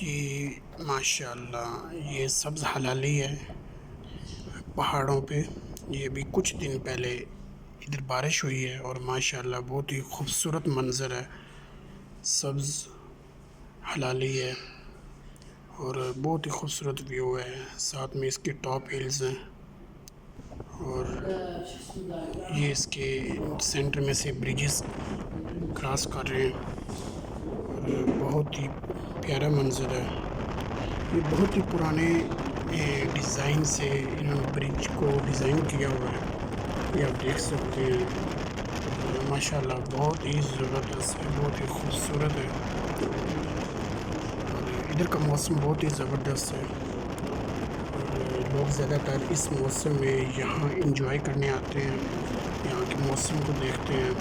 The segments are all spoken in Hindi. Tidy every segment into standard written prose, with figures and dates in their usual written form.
जी, माशाल्लाह ये सब्ज़ हलाली है पहाड़ों पे। ये अभी कुछ दिन पहले इधर बारिश हुई है और माशाल्लाह बहुत ही खूबसूरत मंज़र है। सब्ज़ हलाली है और बहुत ही खूबसूरत व्यू है। साथ में इसके टॉप हिल्स हैं और ये इसके सेंटर में से ब्रिजेस क्रॉस कर रहे हैं और बहुत ही प्यारा मंज़र है। ये बहुत ही पुराने डिज़ाइन से इन्होंने ब्रिज को डिज़ाइन किया हुआ है। ये आप देख सकते हैं और माशाल्लाह बहुत ही ज़बरदस्त है, बहुत ही खूबसूरत है और इधर का मौसम बहुत ही ज़बरदस्त है और लोग ज़्यादातर इस मौसम में यहाँ एंजॉय करने आते हैं, यहाँ के मौसम को देखते हैं,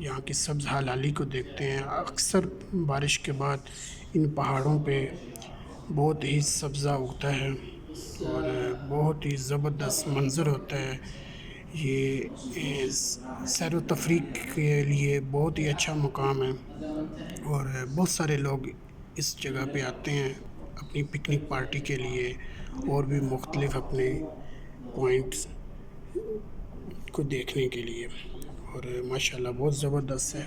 यहाँ की सब्ज़ हलाली को देखते हैं। अक्सर बारिश के बाद इन पहाड़ों पे बहुत ही सब्ज़ा उगता है और बहुत ही ज़बरदस्त मंज़र होता है। ये सैर व तफरीह के लिए बहुत ही अच्छा मुकाम है और बहुत सारे लोग इस जगह पे आते हैं अपनी पिकनिक पार्टी के लिए और भी मुख्तलिफ अपने पॉइंट्स को देखने के लिए और माशाल्लाह बहुत ज़बरदस्त है।